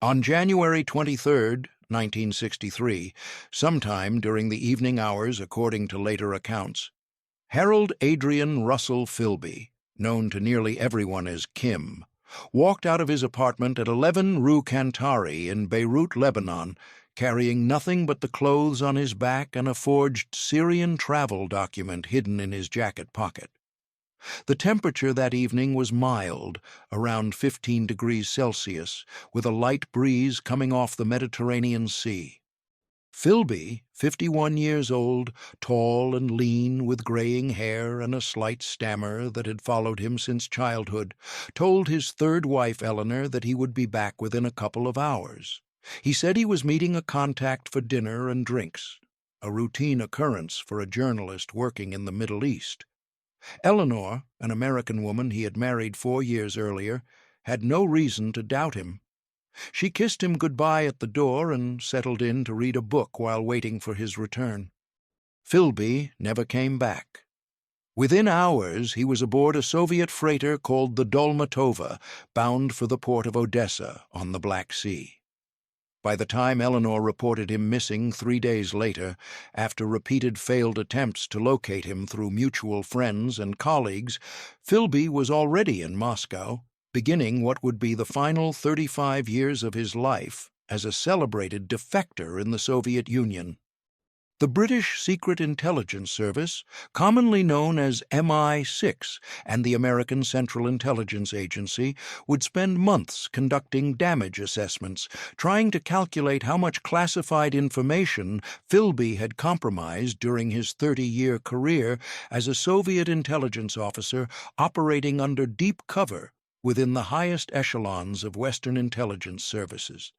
On January 23, 1963, sometime during the evening hours according to later accounts, Harold Adrian Russell Philby, known to nearly everyone as Kim, walked out of his apartment at 11 Rue Cantari in Beirut, Lebanon, carrying nothing but the clothes on his back and a forged Syrian travel document hidden in his jacket pocket. The temperature that evening was mild, around 15 degrees Celsius, with a light breeze coming off the Mediterranean Sea. Philby, 51 years old, tall and lean, with graying hair and a slight stammer that had followed him since childhood, told his third wife, Eleanor, that he would be back within a couple of hours. He said he was meeting a contact for dinner and drinks, a routine occurrence for a journalist working in the Middle East. Eleanor, an American woman he had married 4 years earlier, had no reason to doubt him. She kissed him goodbye at the door and settled in to read a book while waiting for his return. Philby never came back. Within hours, he was aboard a Soviet freighter called the Dolmatova, bound for the port of Odessa on the Black Sea. By the time Eleanor reported him missing 3 days later, after repeated failed attempts to locate him through mutual friends and colleagues, Philby was already in Moscow, beginning what would be the final 35 years of his life as a celebrated defector in the Soviet Union. The British Secret Intelligence Service, commonly known as MI6, and the American Central Intelligence Agency would spend months conducting damage assessments, trying to calculate how much classified information Philby had compromised during his 30-year career as a Soviet intelligence officer operating under deep cover within the highest echelons of Western intelligence services.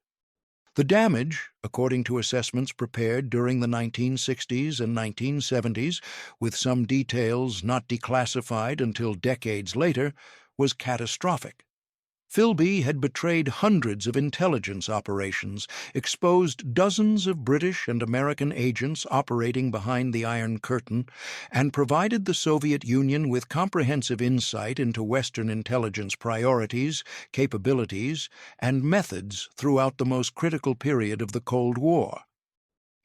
The damage, according to assessments prepared during the 1960s and 1970s, with some details not declassified until decades later, was catastrophic. Philby had betrayed hundreds of intelligence operations, exposed dozens of British and American agents operating behind the Iron Curtain, and provided the Soviet Union with comprehensive insight into Western intelligence priorities, capabilities, and methods throughout the most critical period of the Cold War.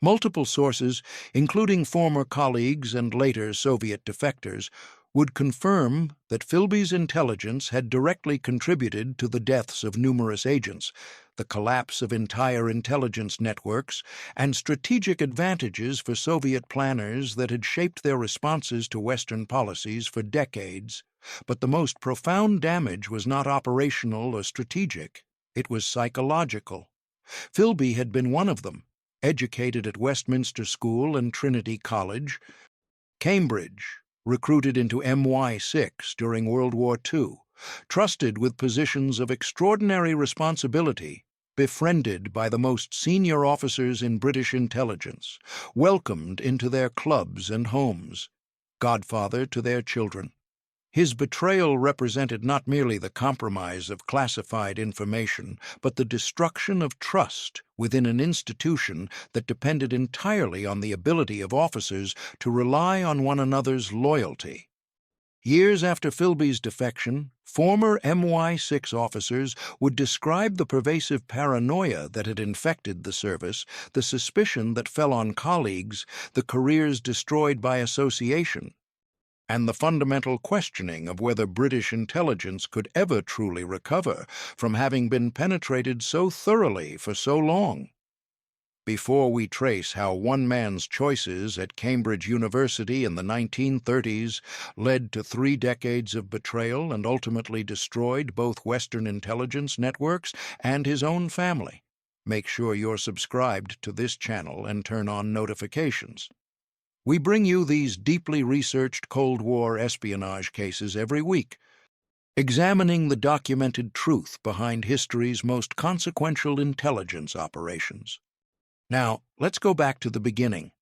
Multiple sources, including former colleagues and later Soviet defectors, would confirm that Philby's intelligence had directly contributed to the deaths of numerous agents, the collapse of entire intelligence networks, and strategic advantages for Soviet planners that had shaped their responses to Western policies for decades. But the most profound damage was not operational or strategic. It was psychological. Philby had been one of them, educated at Westminster School and Trinity College, Cambridge, recruited into MI6 during World War II, trusted with positions of extraordinary responsibility, befriended by the most senior officers in British intelligence, welcomed into their clubs and homes, godfather to their children. His betrayal represented not merely the compromise of classified information, but the destruction of trust within an institution that depended entirely on the ability of officers to rely on one another's loyalty. Years after Philby's defection, former MI6 officers would describe the pervasive paranoia that had infected the service, the suspicion that fell on colleagues, the careers destroyed by association, and the fundamental questioning of whether British intelligence could ever truly recover from having been penetrated so thoroughly for so long. Before we trace how one man's choices at Cambridge University in the 1930s led to 3 decades of betrayal and ultimately destroyed both Western intelligence networks and his own family, make sure you're subscribed to this channel and turn on notifications. We bring you these deeply researched Cold War espionage cases every week, examining the documented truth behind history's most consequential intelligence operations. Now, let's go back to the beginning.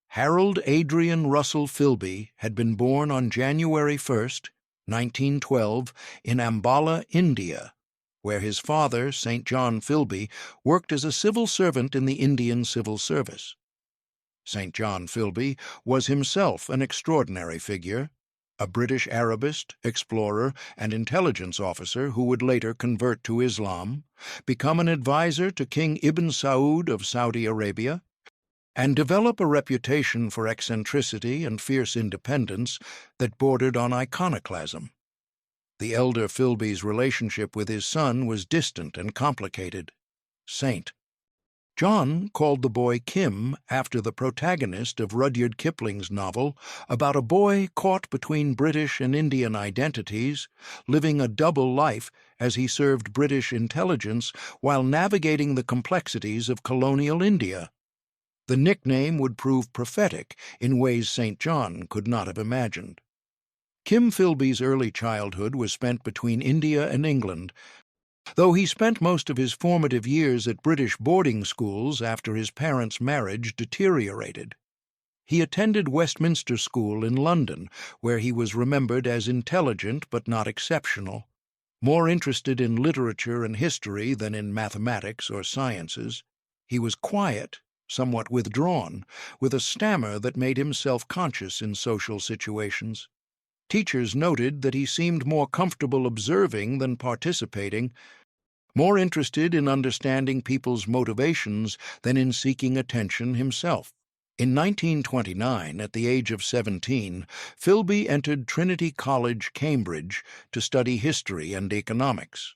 Harold Adrian Russell Philby had been born on January 1, 1912, in Ambala, India, where his father, St. John Philby, worked as a civil servant in the Indian Civil Service. St. John Philby was himself an extraordinary figure. a British Arabist, explorer, and intelligence officer who would later convert to Islam, become an advisor to King Ibn Saud of Saudi Arabia, and develop a reputation for eccentricity and fierce independence that bordered on iconoclasm. The elder Philby's relationship with his son was distant and complicated. Saint. John called the boy Kim after the protagonist of Rudyard Kipling's novel about a boy caught between British and Indian identities, living a double life as he served British intelligence while navigating the complexities of colonial India. The nickname would prove prophetic in ways St. John could not have imagined. Kim Philby's early childhood was spent between India and England, though he spent most of his formative years at British boarding schools after his parents' marriage deteriorated. He attended Westminster School in London, where he was remembered as intelligent but not exceptional, more interested in literature and history than in mathematics or sciences. He was quiet, somewhat withdrawn, with a stammer that made him self-conscious in social situations. Teachers noted that he seemed more comfortable observing than participating, more interested in understanding people's motivations than in seeking attention himself. In 1929, at the age of 17, Philby entered Trinity College, Cambridge, to study history and economics.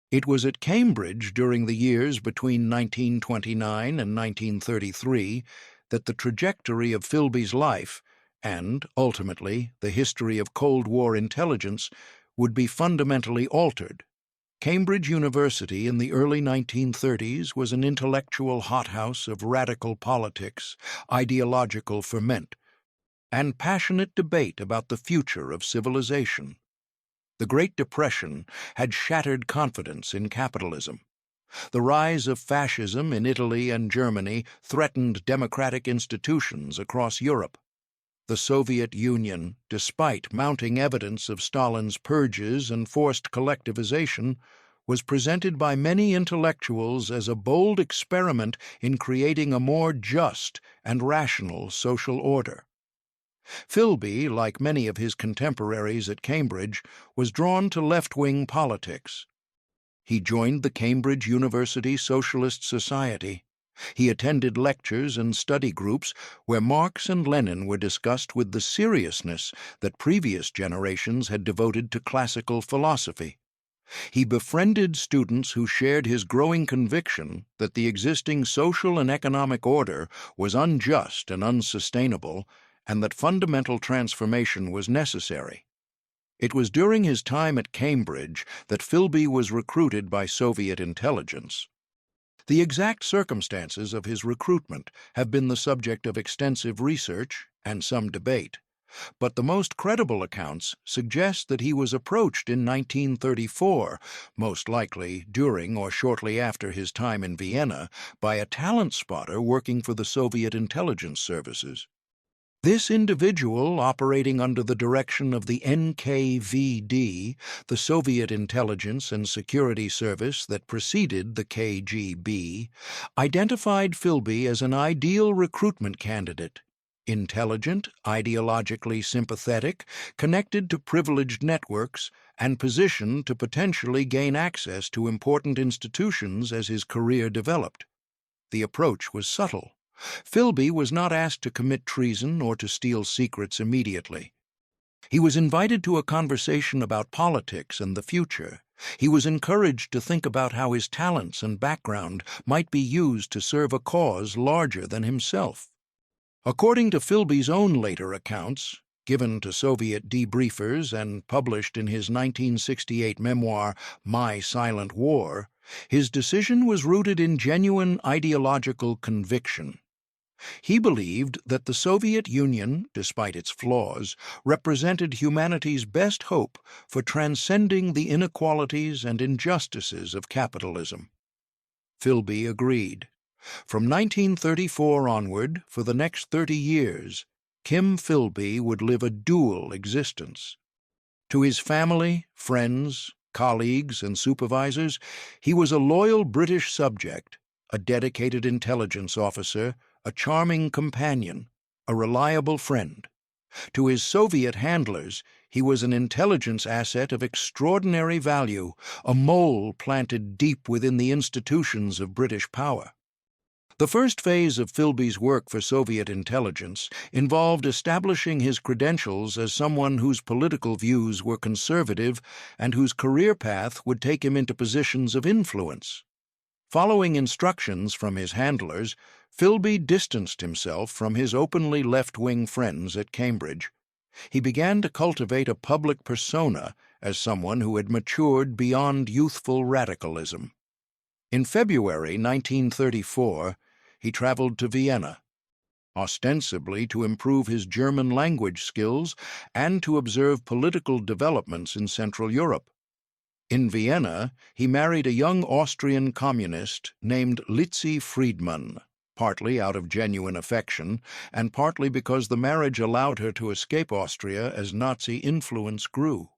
It was at Cambridge during the years between 1929 and 1933 that the trajectory of Philby's life and, ultimately, the history of Cold War intelligence would be fundamentally altered. Cambridge University in the early 1930s was an intellectual hothouse of radical politics, ideological ferment, and passionate debate about the future of civilization. The Great Depression had shattered confidence in capitalism. The rise of fascism in Italy and Germany threatened democratic institutions across Europe. The Soviet Union, despite mounting evidence of Stalin's purges and forced collectivization, was presented by many intellectuals as a bold experiment in creating a more just and rational social order. Philby, like many of his contemporaries at Cambridge, was drawn to left-wing politics. He joined the Cambridge University Socialist Society. He attended lectures and study groups where Marx and Lenin were discussed with the seriousness that previous generations had devoted to classical philosophy. He befriended students who shared his growing conviction that the existing social and economic order was unjust and unsustainable, and that fundamental transformation was necessary. It was during his time at Cambridge that Philby was recruited by Soviet intelligence. The exact circumstances of his recruitment have been the subject of extensive research and some debate, but the most credible accounts suggest that he was approached in 1934, most likely during or shortly after his time in Vienna, by a talent spotter working for the Soviet intelligence services. This individual, operating under the direction of the NKVD, the Soviet intelligence and security service that preceded the KGB, identified Philby as an ideal recruitment candidate. Intelligent, ideologically sympathetic, connected to privileged networks, and positioned to potentially gain access to important institutions as his career developed. The approach was subtle. Philby was not asked to commit treason or to steal secrets immediately. He was invited to a conversation about politics and the future. He was encouraged to think about how his talents and background might be used to serve a cause larger than himself. According to Philby's own later accounts, given to Soviet debriefers and published in his 1968 memoir, My Silent War, his decision was rooted in genuine ideological conviction. He believed that the Soviet Union, despite its flaws, represented humanity's best hope for transcending the inequalities and injustices of capitalism. Philby agreed. From 1934 onward, for the next 30 years, Kim Philby would live a dual existence. To his family, friends, colleagues, and supervisors, he was a loyal British subject, a dedicated intelligence officer, a charming companion, a reliable friend. To his Soviet handlers, He was an intelligence asset of extraordinary value, a mole planted deep within the institutions of British power. The first phase of Philby's work for Soviet intelligence involved establishing his credentials as someone whose political views were conservative and whose career path would take him into positions of influence. Following instructions from his handlers, Philby distanced himself from his openly left-wing friends at Cambridge. He began to cultivate a public persona as someone who had matured beyond youthful radicalism. In February 1934, he traveled to Vienna, ostensibly to improve his German language skills and to observe political developments in Central Europe. In Vienna, he married a young Austrian communist named Litzi Friedmann, partly out of genuine affection and partly because the marriage allowed her to escape Austria as Nazi influence grew.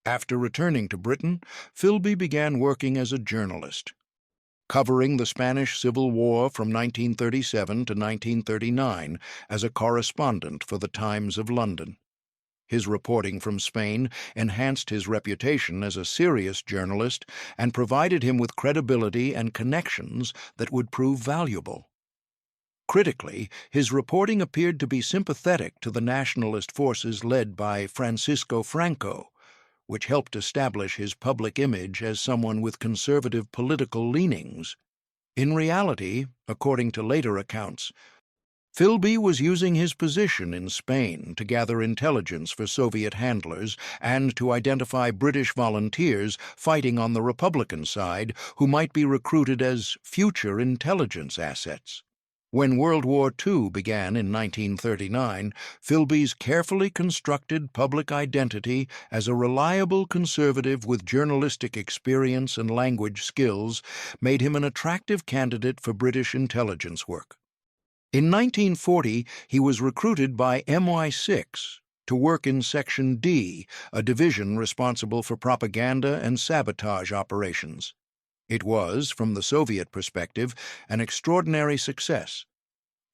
After returning to Britain, Philby began working as a journalist, covering the Spanish Civil War from 1937 to 1939 as a correspondent for the Times of London. His reporting from Spain enhanced his reputation as a serious journalist and provided him with credibility and connections that would prove valuable. Critically, his reporting appeared to be sympathetic to the nationalist forces led by Francisco Franco, which helped establish his public image as someone with conservative political leanings. In reality, according to later accounts, Philby was using his position in Spain to gather intelligence for Soviet handlers and to identify British volunteers fighting on the Republican side who might be recruited as future intelligence assets. When World War II began in 1939, Philby's carefully constructed public identity as a reliable conservative with journalistic experience and language skills made him an attractive candidate for British intelligence work. In 1940, he was recruited by MI6 to work in Section D, a division responsible for propaganda and sabotage operations. It was, from the Soviet perspective, an extraordinary success.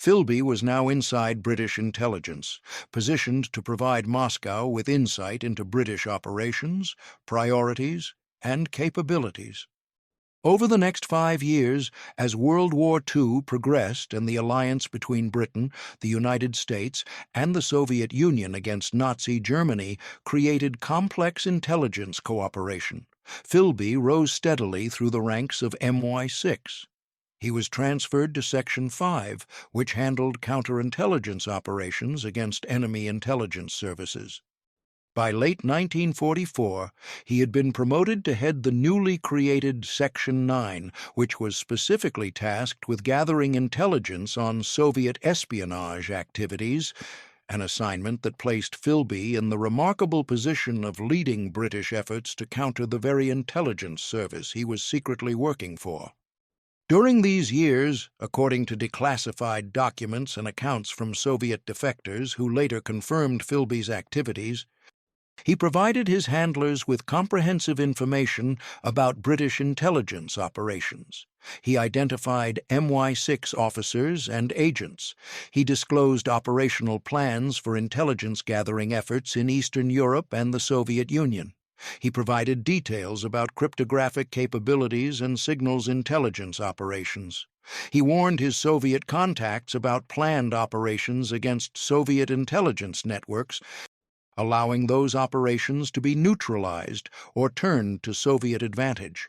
Philby was now inside British intelligence, positioned to provide Moscow with insight into British operations, priorities, and capabilities. Over the next 5 years, as World War II progressed and the alliance between Britain, the United States, and the Soviet Union against Nazi Germany created complex intelligence cooperation, Philby rose steadily through the ranks of MI6. He was transferred to Section 5, which handled counterintelligence operations against enemy intelligence services. By late 1944, he had been promoted to head the newly created Section 9, which was specifically tasked with gathering intelligence on Soviet espionage activities, an assignment that placed Philby in the remarkable position of leading British efforts to counter the very intelligence service he was secretly working for. During these years, according to declassified documents and accounts from Soviet defectors who later confirmed Philby's activities, he provided his handlers with comprehensive information about British intelligence operations. He identified MI6 officers and agents. He disclosed operational plans for intelligence-gathering efforts in Eastern Europe and the Soviet Union. He provided details about cryptographic capabilities and signals intelligence operations. He warned his Soviet contacts about planned operations against Soviet intelligence networks, allowing those operations to be neutralized or turned to Soviet advantage.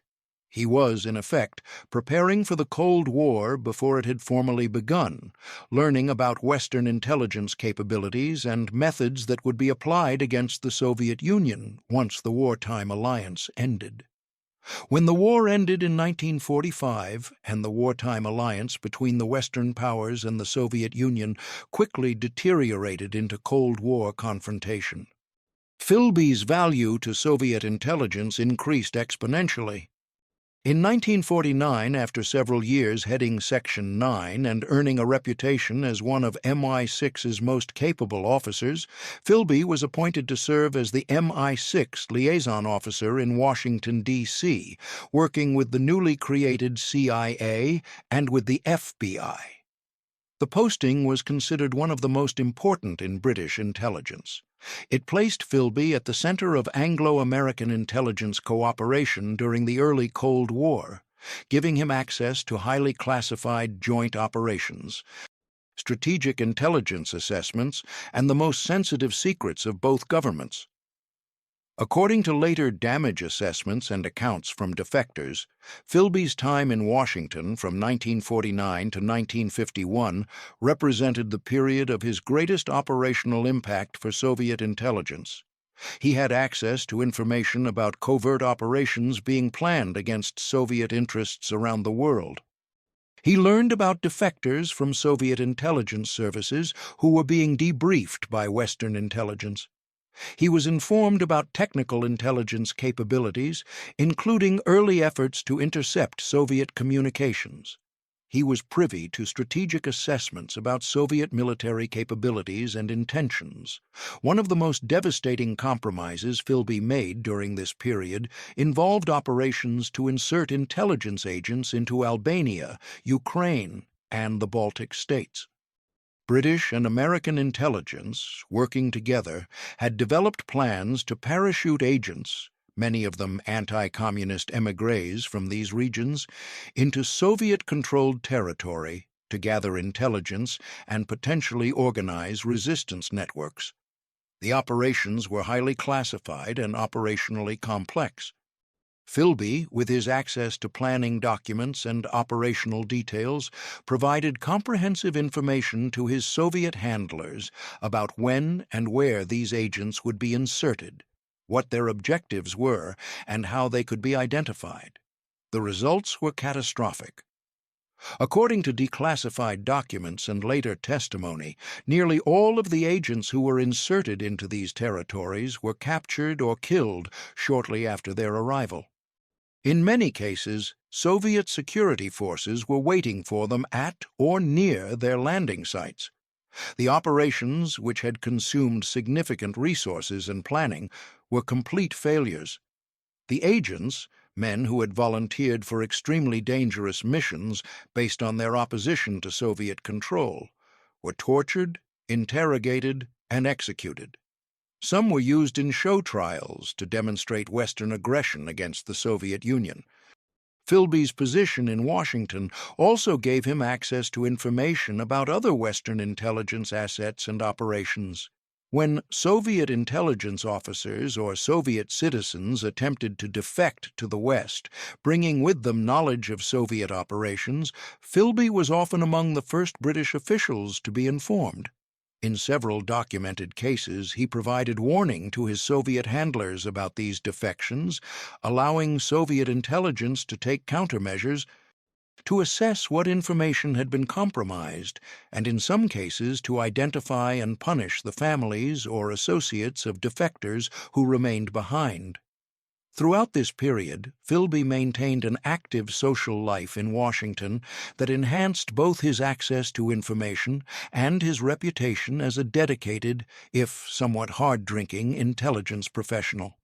He was, in effect, preparing for the Cold War before it had formally begun, learning about Western intelligence capabilities and methods that would be applied against the Soviet Union once the wartime alliance ended. When the war ended in 1945 and the wartime alliance between the Western powers and the Soviet Union quickly deteriorated into Cold War confrontation, Philby's value to Soviet intelligence increased exponentially. In 1949, after several years heading Section 9 and earning a reputation as one of MI6's most capable officers, Philby was appointed to serve as the MI6 liaison officer in Washington, D.C., working with the newly created CIA and with the FBI. The posting was considered one of the most important in British intelligence. It placed Philby at the center of Anglo-American intelligence cooperation during the early Cold War, giving him access to highly classified joint operations, strategic intelligence assessments, and the most sensitive secrets of both governments. According to later damage assessments and accounts from defectors, Philby's time in Washington from 1949 to 1951 represented the period of his greatest operational impact for Soviet intelligence. He had access to information about covert operations being planned against Soviet interests around the world. He learned about defectors from Soviet intelligence services who were being debriefed by Western intelligence. He was informed about technical intelligence capabilities, including early efforts to intercept Soviet communications. He was privy to strategic assessments about Soviet military capabilities and intentions. One of the most devastating compromises Philby made during this period involved operations to insert intelligence agents into Albania, Ukraine, and the Baltic states. British and American intelligence, working together, had developed plans to parachute agents, many of them anti-communist émigrés from these regions, into Soviet-controlled territory to gather intelligence and potentially organize resistance networks. The operations were highly classified and operationally complex. Philby, with his access to planning documents and operational details, provided comprehensive information to his Soviet handlers about when and where these agents would be inserted, what their objectives were, and how they could be identified. The results were catastrophic. According to declassified documents and later testimony, nearly all of the agents who were inserted into these territories were captured or killed shortly after their arrival. In many cases, Soviet security forces were waiting for them at or near their landing sites. The operations, which had consumed significant resources and planning, were complete failures. The agents, men who had volunteered for extremely dangerous missions based on their opposition to Soviet control, were tortured, interrogated, and executed. Some were used in show trials to demonstrate Western aggression against the Soviet Union. Philby's position in Washington also gave him access to information about other Western intelligence assets and operations. When Soviet intelligence officers or Soviet citizens attempted to defect to the West, bringing with them knowledge of Soviet operations, Philby was often among the first British officials to be informed. In several documented cases, he provided warning to his Soviet handlers about these defections, allowing Soviet intelligence to take countermeasures to assess what information had been compromised, and in some cases to identify and punish the families or associates of defectors who remained behind. Throughout this period, Philby maintained an active social life in Washington that enhanced both his access to information and his reputation as a dedicated, if somewhat hard-drinking, intelligence professional.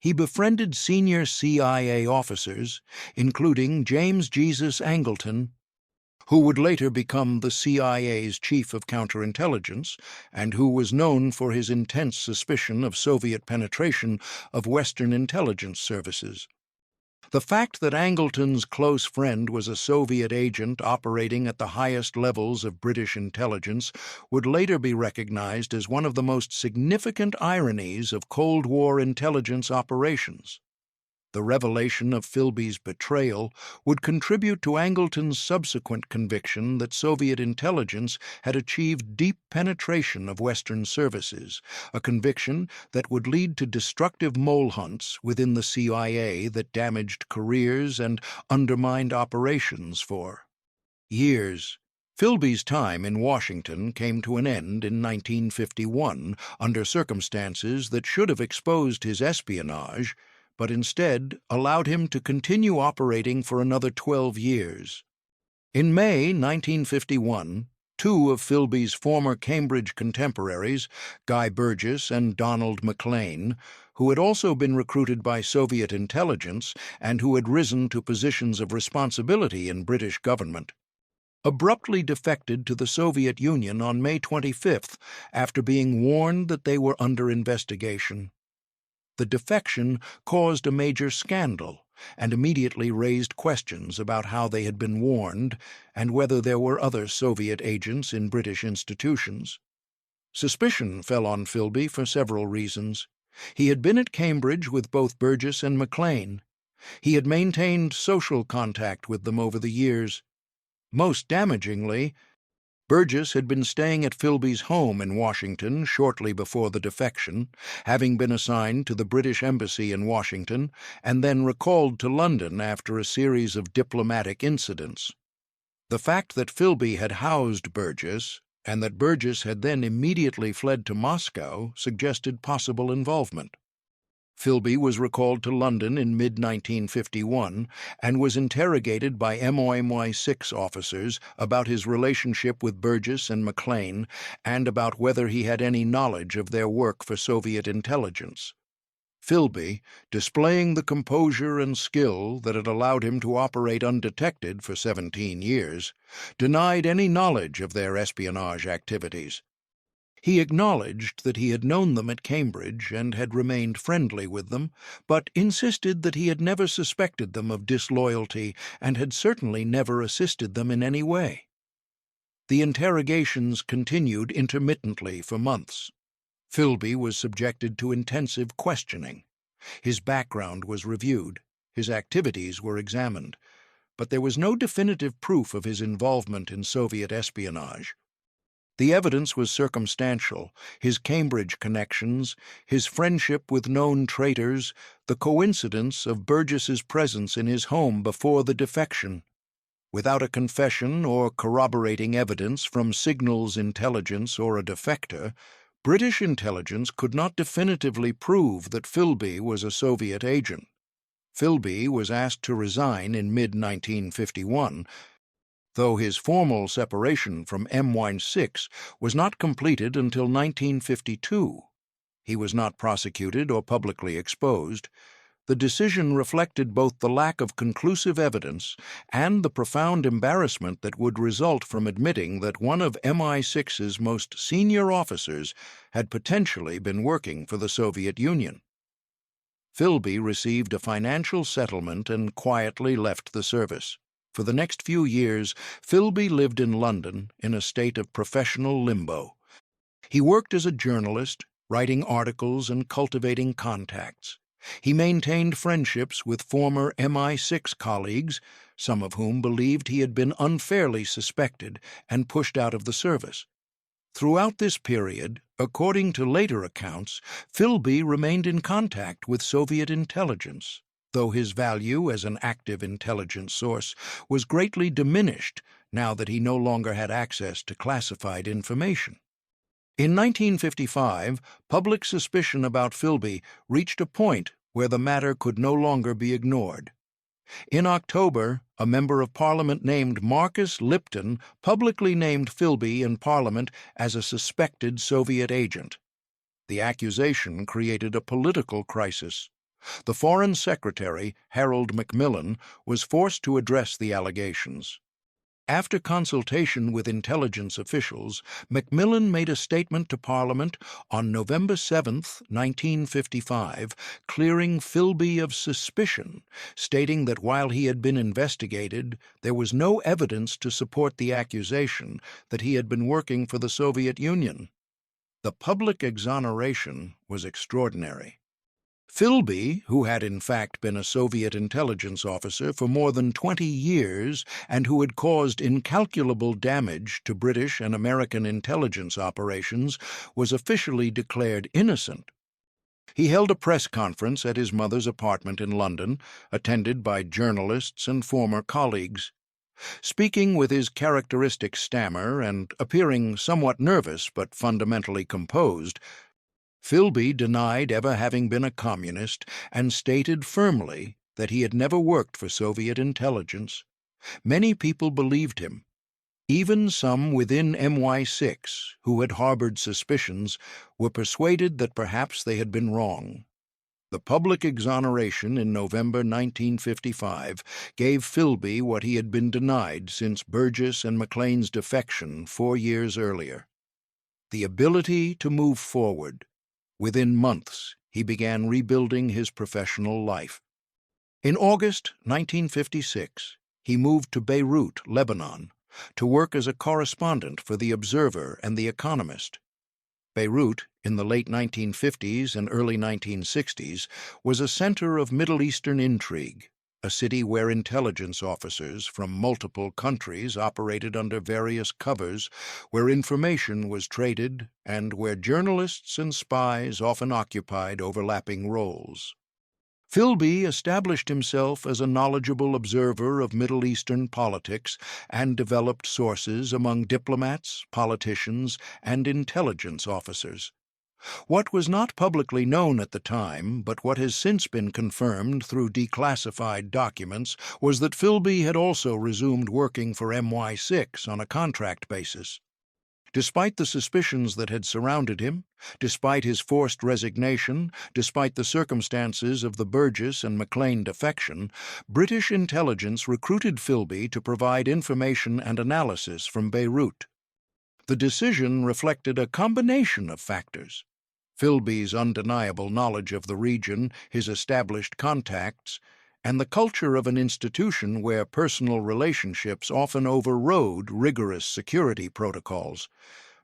He befriended senior CIA officers, including James Jesus Angleton, who would later become the CIA's chief of counterintelligence and who was known for his intense suspicion of Soviet penetration of Western intelligence services. The fact that Angleton's close friend was a Soviet agent operating at the highest levels of British intelligence would later be recognized as one of the most significant ironies of Cold War intelligence operations. The revelation of Philby's betrayal would contribute to Angleton's subsequent conviction that Soviet intelligence had achieved deep penetration of Western services, a conviction that would lead to destructive mole hunts within the CIA that damaged careers and undermined operations for years. Philby's time in Washington came to an end in 1951 under circumstances that should have exposed his espionage, but instead allowed him to continue operating for another 12 years. In May 1951, two of Philby's former Cambridge contemporaries, Guy Burgess and Donald MacLean, who had also been recruited by Soviet intelligence and who had risen to positions of responsibility in British government, abruptly defected to the Soviet Union on May 25th after being warned that they were under investigation. The defection caused a major scandal and immediately raised questions about how they had been warned and whether there were other Soviet agents in British institutions. Suspicion fell on Philby for several reasons. He had been at Cambridge with both Burgess and Maclean. He had maintained social contact with them over the years. Most damagingly, Burgess had been staying at Philby's home in Washington shortly before the defection, having been assigned to the British Embassy in Washington and then recalled to London after a series of diplomatic incidents. The fact that Philby had housed Burgess and that Burgess had then immediately fled to Moscow suggested possible involvement. Philby was recalled to London in mid-1951 and was interrogated by MI6 officers about his relationship with Burgess and Maclean and about whether he had any knowledge of their work for Soviet intelligence. Philby, displaying the composure and skill that had allowed him to operate undetected for 17 years, denied any knowledge of their espionage activities. He acknowledged that he had known them at Cambridge and had remained friendly with them, but insisted that he had never suspected them of disloyalty and had certainly never assisted them in any way. The interrogations continued intermittently for months. Philby was subjected to intensive questioning. His background was reviewed. His activities were examined. But there was no definitive proof of his involvement in Soviet espionage. The evidence was circumstantial: his Cambridge connections, his friendship with known traitors, the coincidence of Burgess's presence in his home before the defection. Without a confession or corroborating evidence from signals intelligence or a defector, British intelligence could not definitively prove that Philby was a Soviet agent. Philby was asked to resign in mid-1951, though his formal separation from MI6 was not completed until 1952. He was not prosecuted or publicly exposed. The decision reflected both the lack of conclusive evidence and the profound embarrassment that would result from admitting that one of MI6's most senior officers had potentially been working for the Soviet Union. Philby received a financial settlement and quietly left the service. For the next few years, Philby lived in London in a state of professional limbo. He worked as a journalist, writing articles and cultivating contacts. He maintained friendships with former MI6 colleagues, some of whom believed he had been unfairly suspected and pushed out of the service. Throughout this period, according to later accounts, Philby remained in contact with Soviet intelligence, though his value as an active intelligence source was greatly diminished now that he no longer had access to classified information. In 1955, public suspicion about Philby reached a point where the matter could no longer be ignored. In October, a member of Parliament named Marcus Lipton publicly named Philby in Parliament as a suspected Soviet agent. The accusation created a political crisis. The Foreign Secretary, Harold Macmillan, was forced to address the allegations. After consultation with intelligence officials, Macmillan made a statement to Parliament on November 7, 1955, clearing Philby of suspicion, stating that while he had been investigated, there was no evidence to support the accusation that he had been working for the Soviet Union. The public exoneration was extraordinary. Philby, who had in fact been a Soviet intelligence officer for more than 20 years and who had caused incalculable damage to British and American intelligence operations, was officially declared innocent. He held a press conference at his mother's apartment in London, attended by journalists and former colleagues. Speaking with his characteristic stammer and appearing somewhat nervous but fundamentally composed, Philby denied ever having been a communist and stated firmly that he had never worked for Soviet intelligence. Many people believed him. Even some within MI6, who had harbored suspicions, were persuaded that perhaps they had been wrong. The public exoneration in November 1955 gave Philby what he had been denied since Burgess and McLean's defection 4 years earlier: the ability to move forward. Within months, he began rebuilding his professional life. In August 1956, he moved to Beirut, Lebanon, to work as a correspondent for The Observer and The Economist. Beirut, in the late 1950s and early 1960s, was a center of Middle Eastern intrigue, a city where intelligence officers from multiple countries operated under various covers, where information was traded, and where journalists and spies often occupied overlapping roles. Philby established himself as a knowledgeable observer of Middle Eastern politics and developed sources among diplomats, politicians, and intelligence officers. What was not publicly known at the time, but what has since been confirmed through declassified documents, was that Philby had also resumed working for MI6 on a contract basis. Despite the suspicions that had surrounded him, despite his forced resignation, despite the circumstances of the Burgess and McLean defection, British intelligence recruited Philby to provide information and analysis from Beirut. The decision reflected a combination of factors: Philby's undeniable knowledge of the region, his established contacts, and the culture of an institution where personal relationships often overrode rigorous security protocols.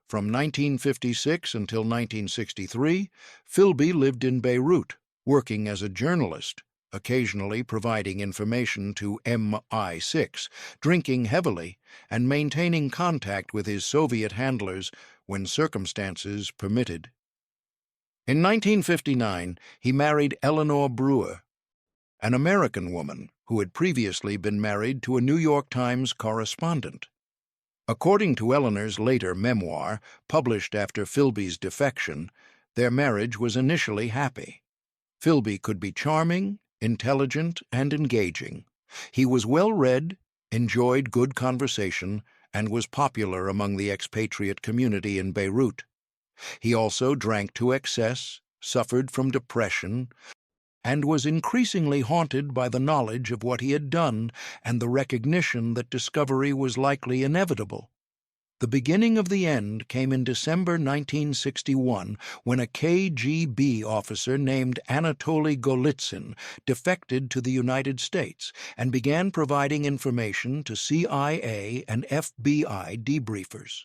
From 1956 until 1963, Philby lived in Beirut, working as a journalist, occasionally providing information to MI6, drinking heavily, and maintaining contact with his Soviet handlers when circumstances permitted. In 1959, he married Eleanor Brewer, an American woman who had previously been married to a New York Times correspondent. According to Eleanor's later memoir, published after Philby's defection, their marriage was initially happy. Philby could be charming, intelligent, and engaging. He was well-read, enjoyed good conversation, and was popular among the expatriate community in Beirut. He also drank to excess, suffered from depression, and was increasingly haunted by the knowledge of what he had done and the recognition that discovery was likely inevitable. The beginning of the end came in December 1961 when a KGB officer named Anatoly Golitsyn defected to the United States and began providing information to CIA and FBI debriefers.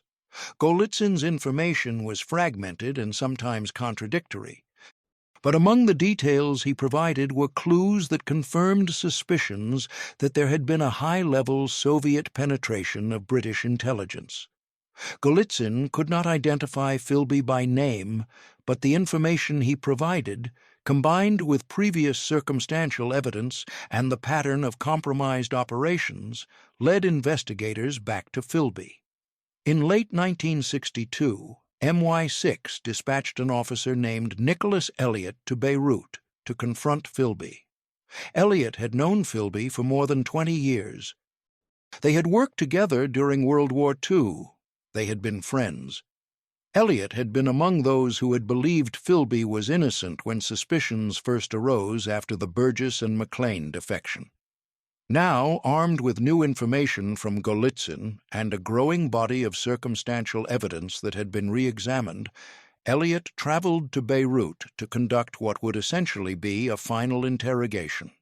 Golitsyn's information was fragmented and sometimes contradictory, but among the details he provided were clues that confirmed suspicions that there had been a high-level Soviet penetration of British intelligence. Golitsyn could not identify Philby by name, but the information he provided, combined with previous circumstantial evidence and the pattern of compromised operations, led investigators back to Philby. In late 1962, MI6 dispatched an officer named Nicholas Elliott to Beirut to confront Philby. Elliott had known Philby for more than 20 years. They had worked together during World War II. They had been friends. Elliott had been among those who had believed Philby was innocent when suspicions first arose after the Burgess and McLean defection. Now, armed with new information from Golitsyn and a growing body of circumstantial evidence that had been re-examined, Elliott traveled to Beirut to conduct what would essentially be a final interrogation.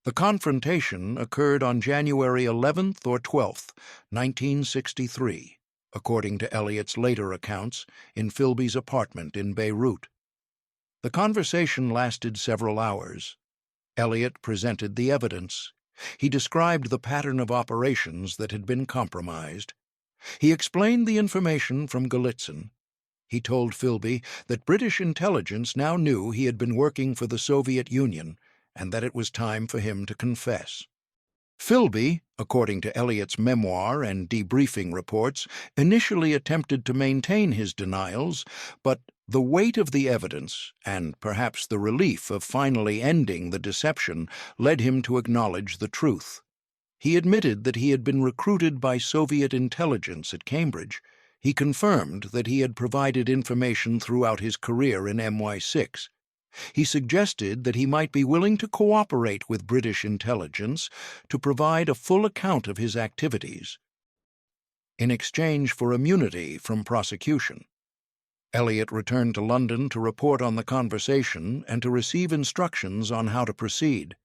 The confrontation occurred on January 11th or 12th, 1963, according to Elliott's later accounts, in Philby's apartment in Beirut. The conversation lasted several hours. Elliott presented the evidence. He described the pattern of operations that had been compromised. He explained the information from Golitsyn. He told Philby that British intelligence now knew he had been working for the Soviet Union and that it was time for him to confess. Philby, according to Elliott's memoir and debriefing reports, initially attempted to maintain his denials, but the weight of the evidence, and perhaps the relief of finally ending the deception, led him to acknowledge the truth. He admitted that he had been recruited by Soviet intelligence at Cambridge. He confirmed that he had provided information throughout his career in MI6. He suggested that he might be willing to cooperate with British intelligence to provide a full account of his activities in exchange for immunity from prosecution. Elliot returned to London to report on the conversation and to receive instructions on how to proceed.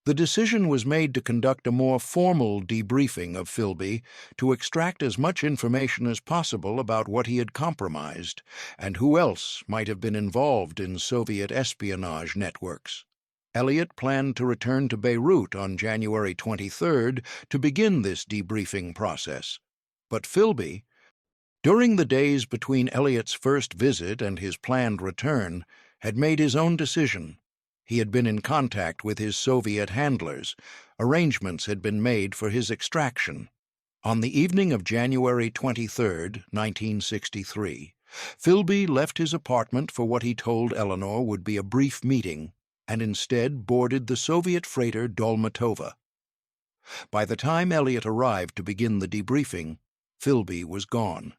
The decision was made to conduct a more formal debriefing of Philby to extract as much information as possible about what he had compromised and who else might have been involved in Soviet espionage networks. Elliot planned to return to Beirut on January 23rd to begin this debriefing process. But Philby, during the days between Elliot's first visit and his planned return, had made his own decision. He had been in contact with his Soviet handlers. Arrangements had been made for his extraction. On the evening of January 23, 1963, Philby left his apartment for what he told Eleanor would be a brief meeting, and instead boarded the Soviet freighter Dolmatova. By the time Elliot arrived to begin the debriefing, Philby was gone.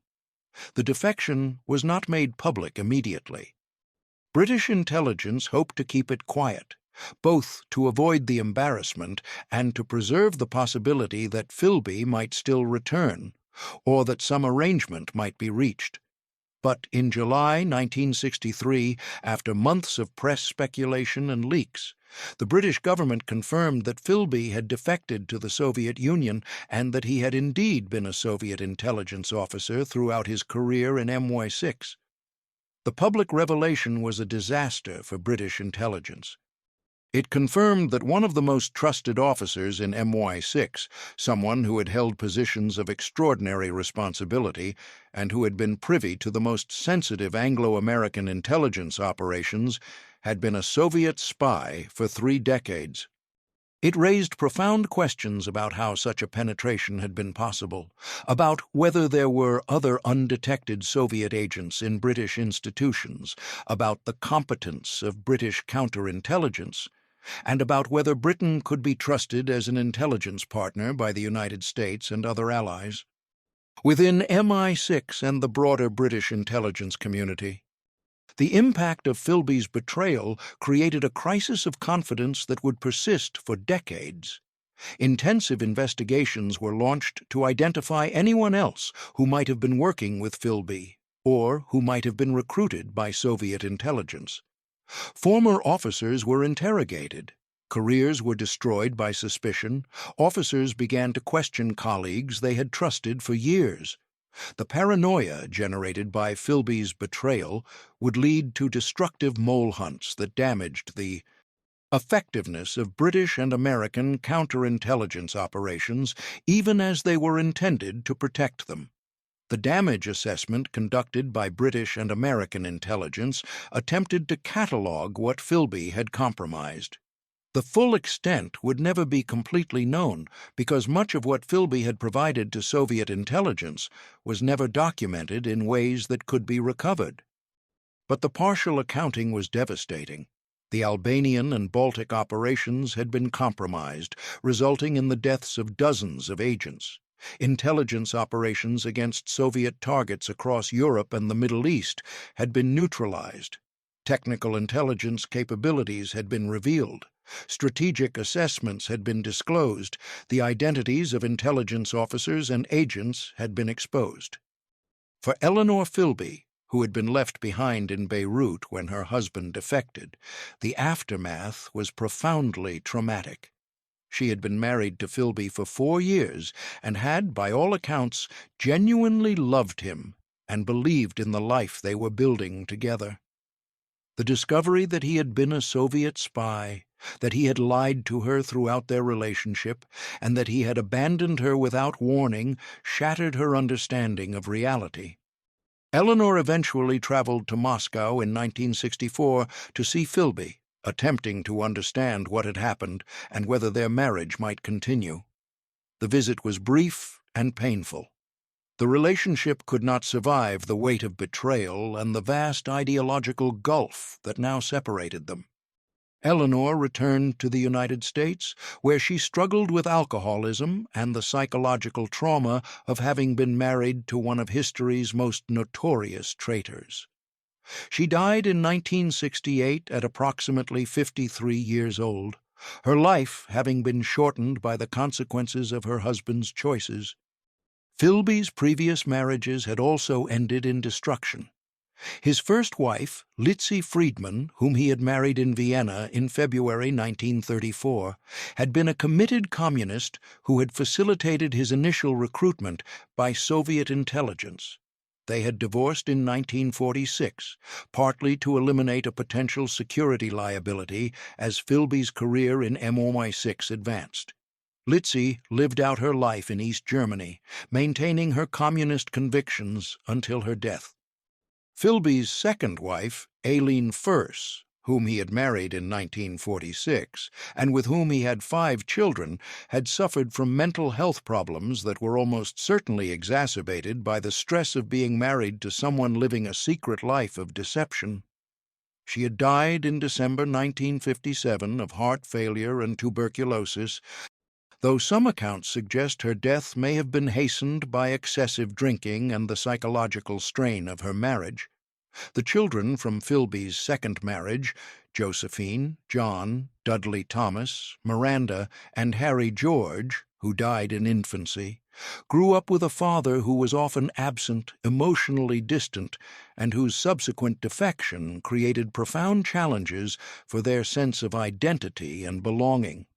The defection was not made public immediately. British intelligence hoped to keep it quiet, both to avoid the embarrassment and to preserve the possibility that Philby might still return, or that some arrangement might be reached. But in July 1963, after months of press speculation and leaks, the British government confirmed that Philby had defected to the Soviet Union and that he had indeed been a Soviet intelligence officer throughout his career in MI6. The public revelation was a disaster for British intelligence. It confirmed that one of the most trusted officers in MI6, someone who had held positions of extraordinary responsibility and who had been privy to the most sensitive Anglo-American intelligence operations, had been a Soviet spy for 3 decades. It raised profound questions about how such a penetration had been possible, about whether there were other undetected Soviet agents in British institutions, about the competence of British counterintelligence, and about whether Britain could be trusted as an intelligence partner by the United States and other allies. Within MI6 and the broader British intelligence community, the impact of Philby's betrayal created a crisis of confidence that would persist for decades. Intensive investigations were launched to identify anyone else who might have been working with Philby or who might have been recruited by Soviet intelligence. Former officers were interrogated. Careers were destroyed by suspicion. Officers began to question colleagues they had trusted for years. The paranoia generated by Philby's betrayal would lead to destructive mole hunts that damaged the effectiveness of British and American counterintelligence operations, even as they were intended to protect them. The damage assessment conducted by British and American intelligence attempted to catalog what Philby had compromised. The full extent would never be completely known because much of what Philby had provided to Soviet intelligence was never documented in ways that could be recovered. But the partial accounting was devastating. The Albanian and Baltic operations had been compromised, resulting in the deaths of dozens of agents. Intelligence operations against Soviet targets across Europe and the Middle East had been neutralized. Technical intelligence capabilities had been revealed. Strategic assessments had been disclosed. The identities of intelligence officers and agents had been exposed. For Eleanor Philby, who had been left behind in Beirut when her husband defected, the aftermath was profoundly traumatic. She had been married to Philby for 4 years and had, by all accounts, genuinely loved him and believed in the life they were building together. The discovery that he had been a Soviet spy, that he had lied to her throughout their relationship, and that he had abandoned her without warning, shattered her understanding of reality. Eleanor eventually traveled to Moscow in 1964 to see Philby, attempting to understand what had happened and whether their marriage might continue. The visit was brief and painful. The relationship could not survive the weight of betrayal and the vast ideological gulf that now separated them. Eleanor returned to the United States, where she struggled with alcoholism and the psychological trauma of having been married to one of history's most notorious traitors. She died in 1968 at approximately 53 years old, her life having been shortened by the consequences of her husband's choices. Philby's previous marriages had also ended in destruction. His first wife, Litzy Friedman, whom he had married in Vienna in February 1934, had been a committed communist who had facilitated his initial recruitment by Soviet intelligence. They had divorced in 1946, partly to eliminate a potential security liability as Philby's career in MI6 advanced. Litzy lived out her life in East Germany, maintaining her communist convictions until her death. Philby's second wife, Aileen Furse, whom he had married in 1946, and with whom he had 5 children, had suffered from mental health problems that were almost certainly exacerbated by the stress of being married to someone living a secret life of deception. She had died in December 1957 of heart failure and tuberculosis, though some accounts suggest her death may have been hastened by excessive drinking and the psychological strain of her marriage. The children from Philby's second marriage, Josephine, John, Dudley Thomas, Miranda, and Harry George, who died in infancy, grew up with a father who was often absent, emotionally distant, and whose subsequent defection created profound challenges for their sense of identity and belonging.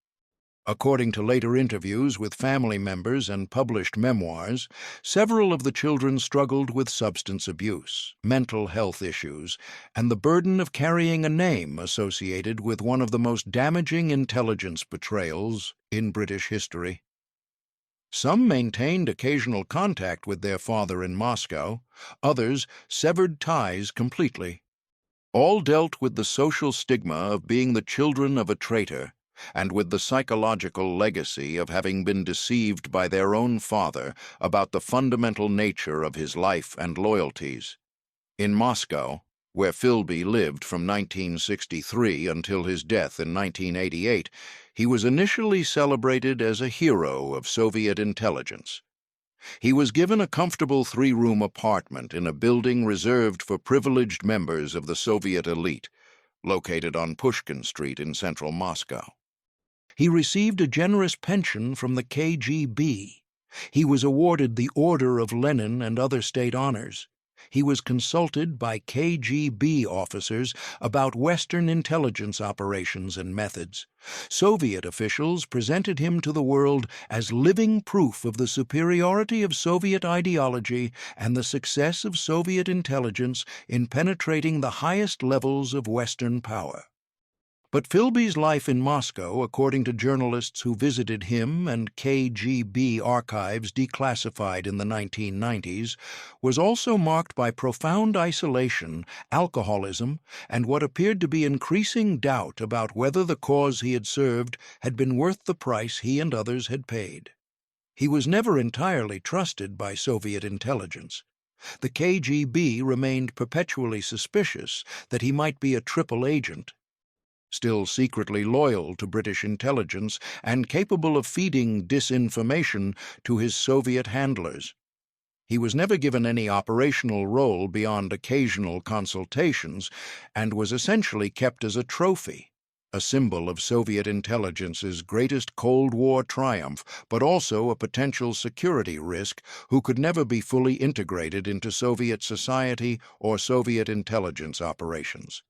According to later interviews with family members and published memoirs, several of the children struggled with substance abuse, mental health issues, and the burden of carrying a name associated with one of the most damaging intelligence betrayals in British history. Some maintained occasional contact with their father in Moscow, others severed ties completely. All dealt with the social stigma of being the children of a traitor, and with the psychological legacy of having been deceived by their own father about the fundamental nature of his life and loyalties. In Moscow, where Philby lived from 1963 until his death in 1988, he was initially celebrated as a hero of Soviet intelligence. He was given a comfortable 3-room apartment in a building reserved for privileged members of the Soviet elite, located on Pushkin Street in central Moscow. He received a generous pension from the KGB. He was awarded the Order of Lenin and other state honors. He was consulted by KGB officers about Western intelligence operations and methods. Soviet officials presented him to the world as living proof of the superiority of Soviet ideology and the success of Soviet intelligence in penetrating the highest levels of Western power. But Philby's life in Moscow, according to journalists who visited him and KGB archives declassified in the 1990s, was also marked by profound isolation, alcoholism, and what appeared to be increasing doubt about whether the cause he had served had been worth the price he and others had paid. He was never entirely trusted by Soviet intelligence. The KGB remained perpetually suspicious that he might be a triple agent, still secretly loyal to British intelligence and capable of feeding disinformation to his Soviet handlers. He was never given any operational role beyond occasional consultations and was essentially kept as a trophy, a symbol of Soviet intelligence's greatest Cold War triumph, but also a potential security risk who could never be fully integrated into Soviet society or Soviet intelligence operations.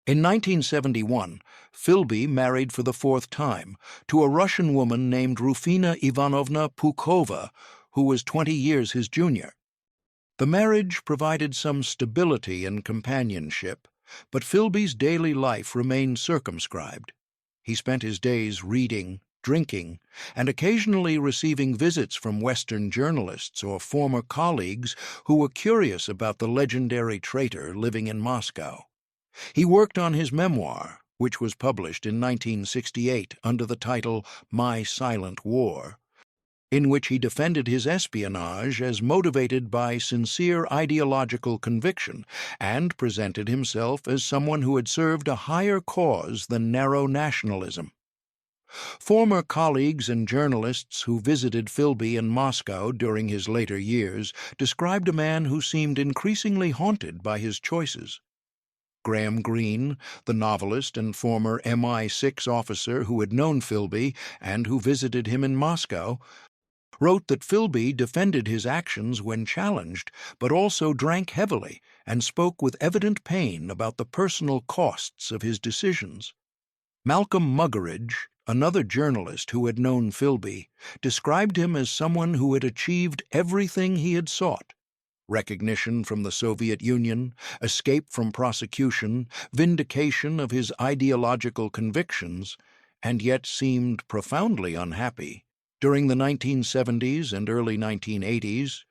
In 1971, Philby married for the 4th time to a Russian woman named Rufina Ivanovna Pukova, who was 20 years his junior. The marriage provided some stability and companionship, but Philby's daily life remained circumscribed. He spent his days reading, drinking, and occasionally receiving visits from Western journalists or former colleagues who were curious about the legendary traitor living in Moscow. He worked on his memoir, which was published in 1968 under the title My Silent War, in which he defended his espionage as motivated by sincere ideological conviction and presented himself as someone who had served a higher cause than narrow nationalism. Former colleagues and journalists who visited Philby in Moscow during his later years described a man who seemed increasingly haunted by his choices. Graham Greene, the novelist and former MI6 officer who had known Philby and who visited him in Moscow, wrote that Philby defended his actions when challenged, but also drank heavily and spoke with evident pain about the personal costs of his decisions. Malcolm Muggeridge, another journalist who had known Philby, described him as someone who had achieved everything he had sought: recognition from the Soviet Union, escape from prosecution, vindication of his ideological convictions, and yet seemed profoundly unhappy. During the 1970s and early 1980s,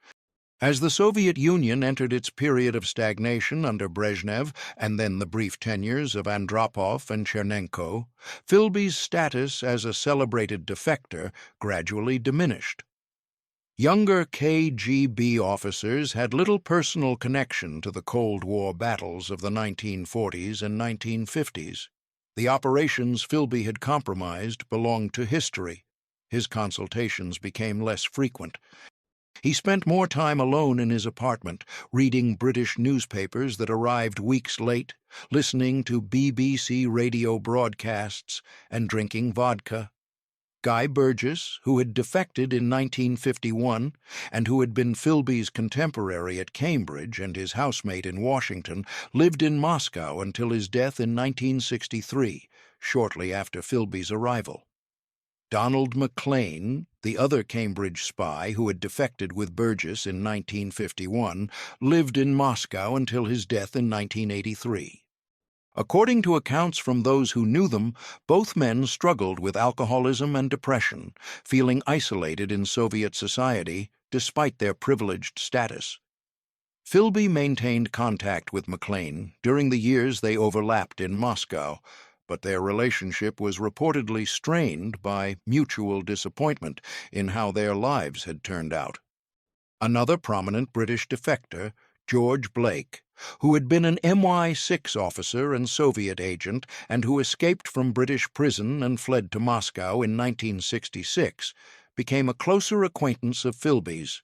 as the Soviet Union entered its period of stagnation under Brezhnev and then the brief tenures of Andropov and Chernenko, Philby's status as a celebrated defector gradually diminished. Younger KGB officers had little personal connection to the Cold War battles of the 1940s and 1950s. The operations Philby had compromised belonged to history. His consultations became less frequent. He spent more time alone in his apartment, reading British newspapers that arrived weeks late, listening to BBC radio broadcasts, and drinking vodka. Guy Burgess, who had defected in 1951 and who had been Philby's contemporary at Cambridge and his housemate in Washington, lived in Moscow until his death in 1963, shortly after Philby's arrival. Donald McLean, the other Cambridge spy who had defected with Burgess in 1951, lived in Moscow until his death in 1983. According to accounts from those who knew them, both men struggled with alcoholism and depression, feeling isolated in Soviet society despite their privileged status. Philby maintained contact with McLean during the years they overlapped in Moscow, but their relationship was reportedly strained by mutual disappointment in how their lives had turned out. Another prominent British defector, George Blake, who had been an MI6 officer and Soviet agent and who escaped from British prison and fled to Moscow in 1966, became a closer acquaintance of Philby's.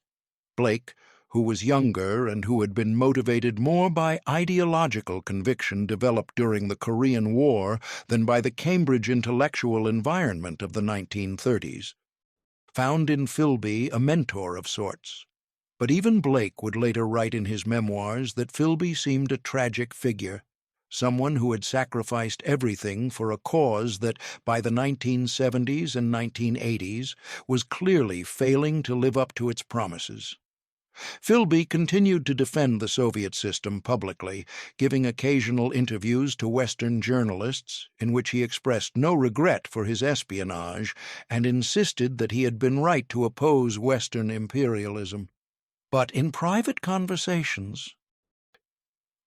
Blake, who was younger and who had been motivated more by ideological conviction developed during the Korean War than by the Cambridge intellectual environment of the 1930s, found in Philby a mentor of sorts. But even Blake would later write in his memoirs that Philby seemed a tragic figure, someone who had sacrificed everything for a cause that, by the 1970s and 1980s, was clearly failing to live up to its promises. Philby continued to defend the Soviet system publicly, giving occasional interviews to Western journalists in which he expressed no regret for his espionage and insisted that he had been right to oppose Western imperialism. But in private conversations,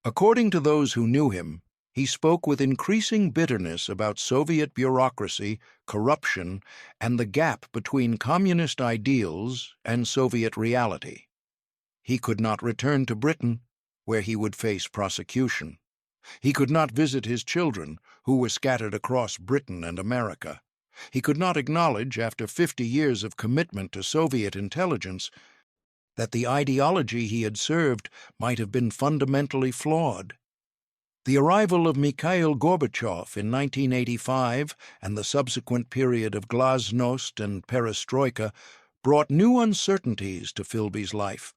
according to those who knew him, he spoke with increasing bitterness about Soviet bureaucracy, corruption, and the gap between communist ideals and Soviet reality. He could not return to Britain, where he would face prosecution. He could not visit his children, who were scattered across Britain and America. He could not acknowledge, after 50 years of commitment to Soviet intelligence, that the ideology he had served might have been fundamentally flawed. The arrival of Mikhail Gorbachev in 1985 and the subsequent period of glasnost and perestroika brought new uncertainties to Philby's life.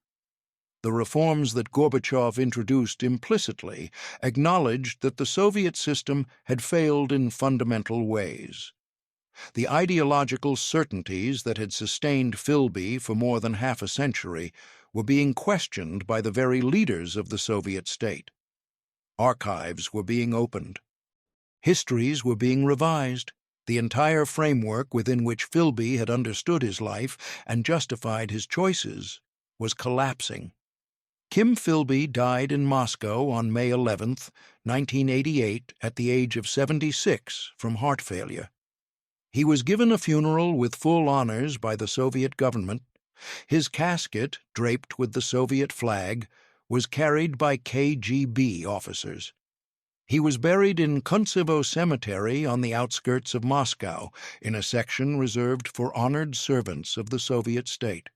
The reforms that Gorbachev introduced implicitly acknowledged that the Soviet system had failed in fundamental ways. The ideological certainties that had sustained Philby for more than half a century were being questioned by the very leaders of the Soviet state. Archives were being opened. Histories were being revised. The entire framework within which Philby had understood his life and justified his choices was collapsing. Kim Philby died in Moscow on May 11, 1988, at the age of 76 from heart failure. He was given a funeral with full honors by the Soviet government. His casket, draped with the Soviet flag, was carried by KGB officers. He was buried in Kuntsevo Cemetery on the outskirts of Moscow, in a section reserved for honored servants of the Soviet state.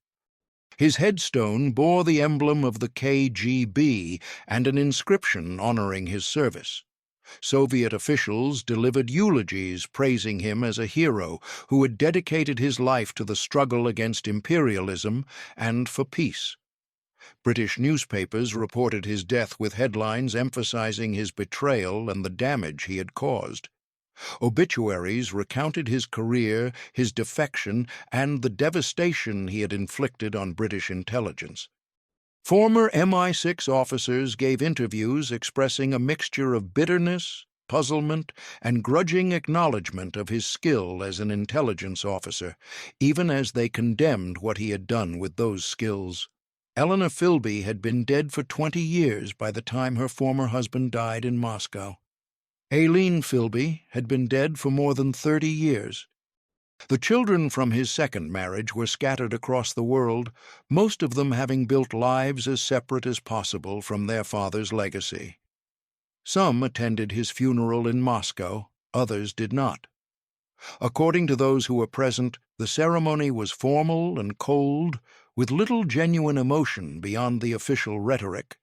His headstone bore the emblem of the KGB and an inscription honoring his service. Soviet officials delivered eulogies praising him as a hero who had dedicated his life to the struggle against imperialism and for peace. British newspapers reported his death with headlines emphasizing his betrayal and the damage he had caused. Obituaries recounted his career, his defection, and the devastation he had inflicted on British intelligence. Former MI6 officers gave interviews expressing a mixture of bitterness, puzzlement, and grudging acknowledgement of his skill as an intelligence officer, even as they condemned what he had done with those skills. Eleanor Philby had been dead for 20 years by the time her former husband died in Moscow. Aileen Philby had been dead for more than 30 years. The children from his second marriage were scattered across the world, most of them having built lives as separate as possible from their father's legacy. Some attended his funeral in Moscow, others did not. According to those who were present, the ceremony was formal and cold, with little genuine emotion beyond the official rhetoric.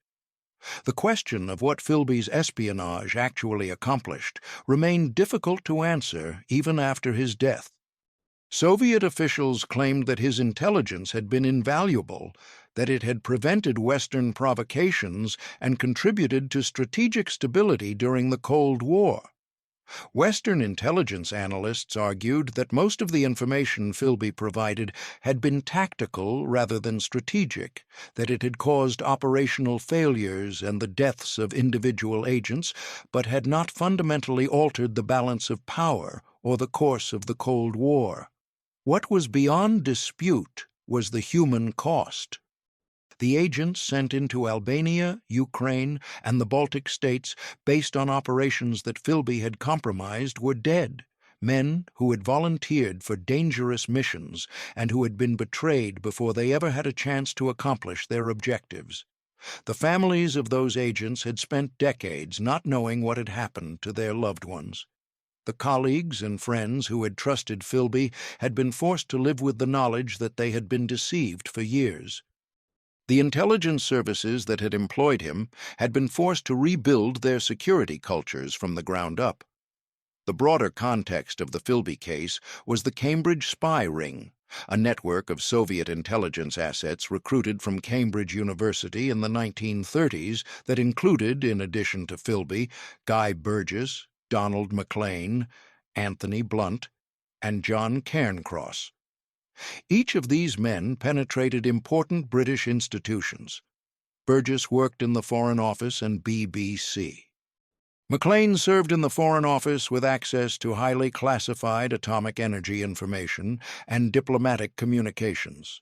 The question of what Philby's espionage actually accomplished remained difficult to answer even after his death. Soviet officials claimed that his intelligence had been invaluable, that it had prevented Western provocations and contributed to strategic stability during the Cold War. Western intelligence analysts argued that most of the information Philby provided had been tactical rather than strategic, that it had caused operational failures and the deaths of individual agents, but had not fundamentally altered the balance of power or the course of the Cold War. What was beyond dispute was the human cost. The agents sent into Albania, Ukraine, and the Baltic states based on operations that Philby had compromised were dead, men who had volunteered for dangerous missions and who had been betrayed before they ever had a chance to accomplish their objectives. The families of those agents had spent decades not knowing what had happened to their loved ones. The colleagues and friends who had trusted Philby had been forced to live with the knowledge that they had been deceived for years. The intelligence services that had employed him had been forced to rebuild their security cultures from the ground up. The broader context of the Philby case was the Cambridge spy ring, a network of Soviet intelligence assets recruited from Cambridge University in the 1930s that included, in addition to Philby, Guy Burgess, Donald MacLean, Anthony Blunt, and John Cairncross. Each of these men penetrated important British institutions. Burgess worked in the Foreign Office and BBC. MacLean served in the Foreign Office with access to highly classified atomic energy information and diplomatic communications.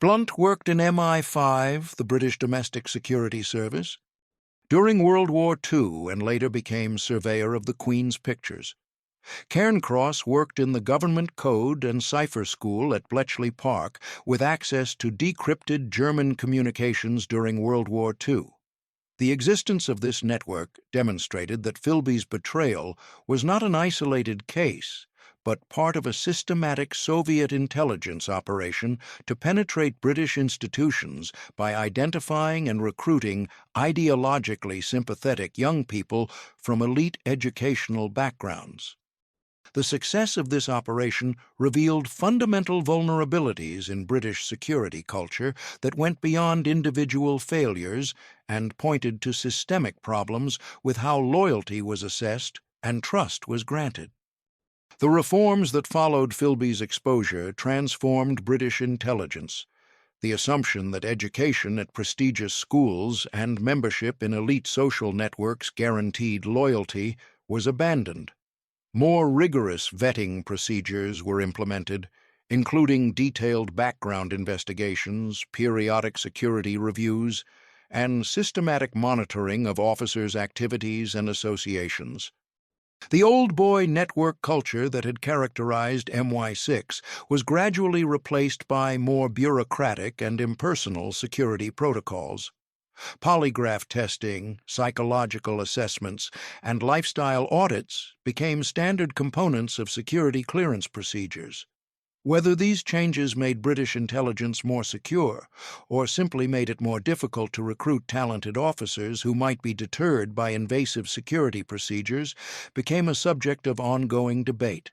Blunt worked in MI5, the British Domestic Security Service, during World War II and later became surveyor of the Queen's Pictures. Cairncross worked in the Government Code and Cipher School at Bletchley Park with access to decrypted German communications during World War II. The existence of this network demonstrated that Philby's betrayal was not an isolated case, but part of a systematic Soviet intelligence operation to penetrate British institutions by identifying and recruiting ideologically sympathetic young people from elite educational backgrounds. The success of this operation revealed fundamental vulnerabilities in British security culture that went beyond individual failures and pointed to systemic problems with how loyalty was assessed and trust was granted. The reforms that followed Philby's exposure transformed British intelligence. The assumption that education at prestigious schools and membership in elite social networks guaranteed loyalty was abandoned. More rigorous vetting procedures were implemented, including detailed background investigations, periodic security reviews, and systematic monitoring of officers' activities and associations. The old boy network culture that had characterized MI6 was gradually replaced by more bureaucratic and impersonal security protocols. Polygraph testing, psychological assessments, and lifestyle audits became standard components of security clearance procedures. Whether these changes made British intelligence more secure, or simply made it more difficult to recruit talented officers who might be deterred by invasive security procedures, became a subject of ongoing debate.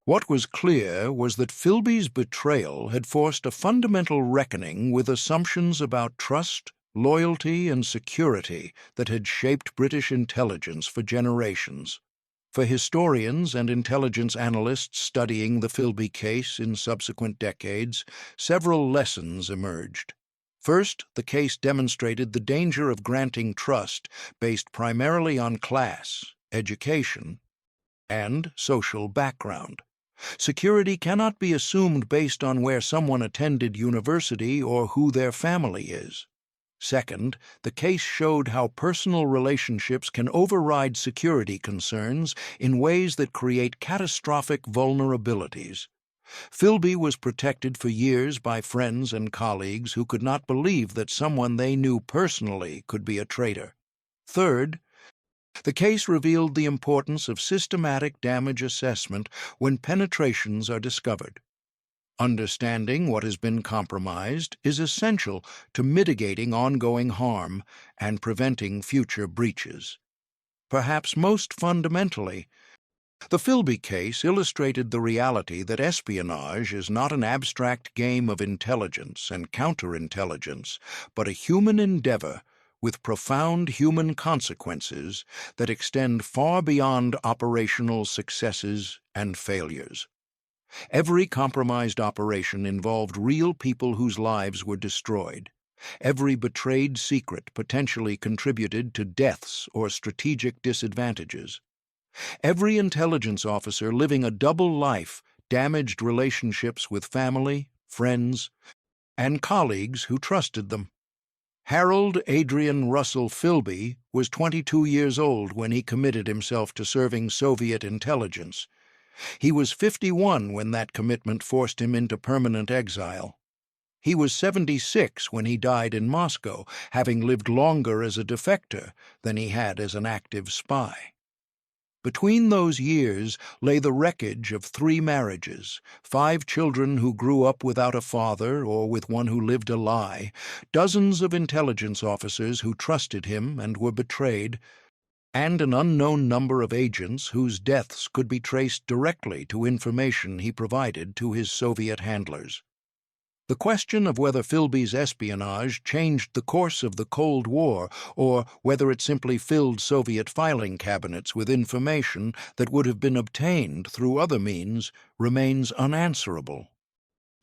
What was clear was that Philby's betrayal had forced a fundamental reckoning with assumptions about trust, loyalty, and security that had shaped British intelligence for generations. For historians and intelligence analysts studying the Philby case in subsequent decades, several lessons emerged. First, the case demonstrated the danger of granting trust based primarily on class, education, and social background. Security cannot be assumed based on where someone attended university or who their family is. Second, the case showed how personal relationships can override security concerns in ways that create catastrophic vulnerabilities. Philby was protected for years by friends and colleagues who could not believe that someone they knew personally could be a traitor. Third, the case revealed the importance of systematic damage assessment when penetrations are discovered. Understanding what has been compromised is essential to mitigating ongoing harm and preventing future breaches. Perhaps most fundamentally, the Philby case illustrated the reality that espionage is not an abstract game of intelligence and counterintelligence, but a human endeavor with profound human consequences that extend far beyond operational successes and failures. Every compromised operation involved real people whose lives were destroyed. Every betrayed secret potentially contributed to deaths or strategic disadvantages. Every intelligence officer living a double life damaged relationships with family, friends, and colleagues who trusted them. Harold Adrian Russell Philby was 22 years old when he committed himself to serving Soviet intelligence. He was 51 when that commitment forced him into permanent exile. He was 76 when he died in Moscow, having lived longer as a defector than he had as an active spy. Between those years lay the wreckage of 3 marriages, 5 children who grew up without a father or with one who lived a lie, dozens of intelligence officers who trusted him and were betrayed, and an unknown number of agents whose deaths could be traced directly to information he provided to his Soviet handlers. The question of whether Philby's espionage changed the course of the Cold War or whether it simply filled Soviet filing cabinets with information that would have been obtained through other means remains unanswerable.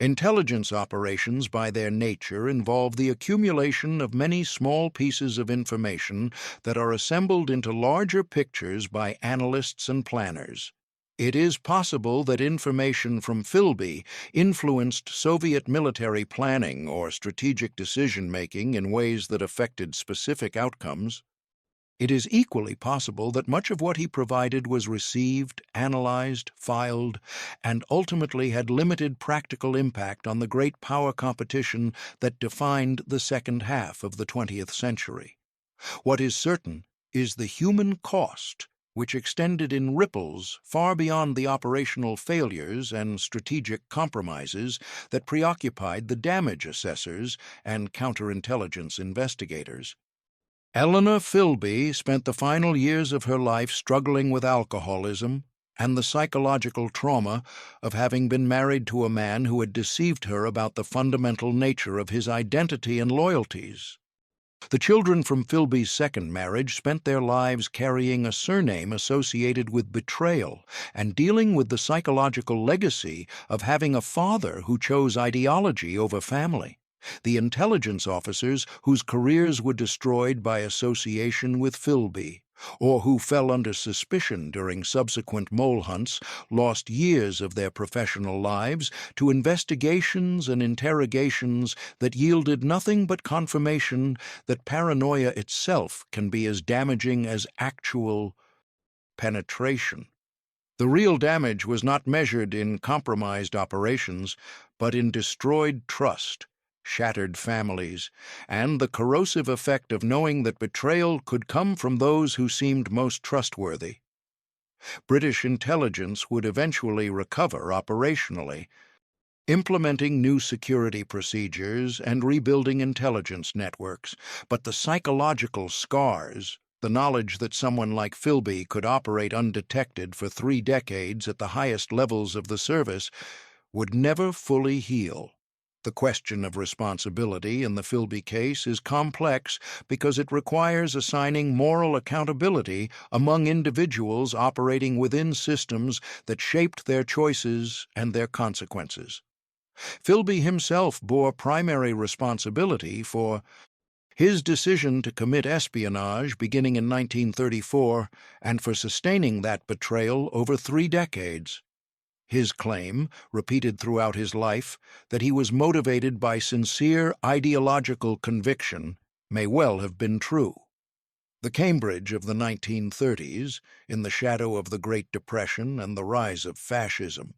Intelligence operations, by their nature, involve the accumulation of many small pieces of information that are assembled into larger pictures by analysts and planners. It is possible that information from Philby influenced Soviet military planning or strategic decision-making in ways that affected specific outcomes. It is equally possible that much of what he provided was received, analyzed, filed, and ultimately had limited practical impact on the great power competition that defined the second half of the 20th century. What is certain is the human cost, which extended in ripples far beyond the operational failures and strategic compromises that preoccupied the damage assessors and counterintelligence investigators. Eleanor Philby spent the final years of her life struggling with alcoholism and the psychological trauma of having been married to a man who had deceived her about the fundamental nature of his identity and loyalties. The children from Philby's second marriage spent their lives carrying a surname associated with betrayal and dealing with the psychological legacy of having a father who chose ideology over family. The intelligence officers whose careers were destroyed by association with Philby, or who fell under suspicion during subsequent mole hunts, lost years of their professional lives to investigations and interrogations that yielded nothing but confirmation that paranoia itself can be as damaging as actual penetration. The real damage was not measured in compromised operations, but in destroyed trust, shattered families, and the corrosive effect of knowing that betrayal could come from those who seemed most trustworthy. British intelligence would eventually recover operationally, implementing new security procedures and rebuilding intelligence networks. But the psychological scars, the knowledge that someone like Philby could operate undetected for 3 decades at the highest levels of the service, would never fully heal. The question of responsibility in the Philby case is complex because it requires assigning moral accountability among individuals operating within systems that shaped their choices and their consequences. Philby himself bore primary responsibility for his decision to commit espionage beginning in 1934 and for sustaining that betrayal over 3 decades. His claim, repeated throughout his life, that he was motivated by sincere ideological conviction may well have been true. The Cambridge of the 1930s, in the shadow of the Great Depression and the rise of fascism,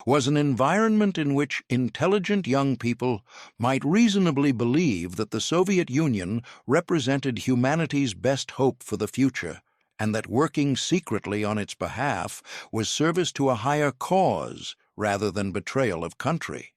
was an environment in which intelligent young people might reasonably believe that the Soviet Union represented humanity's best hope for the future, and that working secretly on its behalf was service to a higher cause rather than betrayal of country.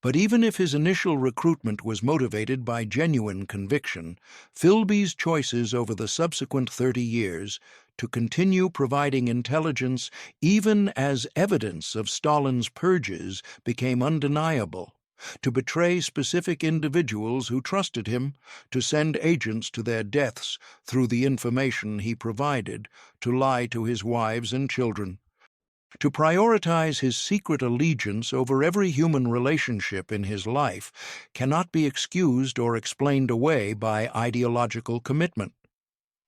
But even if his initial recruitment was motivated by genuine conviction, Philby's choices over the subsequent 30 years to continue providing intelligence even as evidence of Stalin's purges became undeniable, to betray specific individuals who trusted him, to send agents to their deaths through the information he provided, to lie to his wives and children, to prioritize his secret allegiance over every human relationship in his life cannot be excused or explained away by ideological commitment.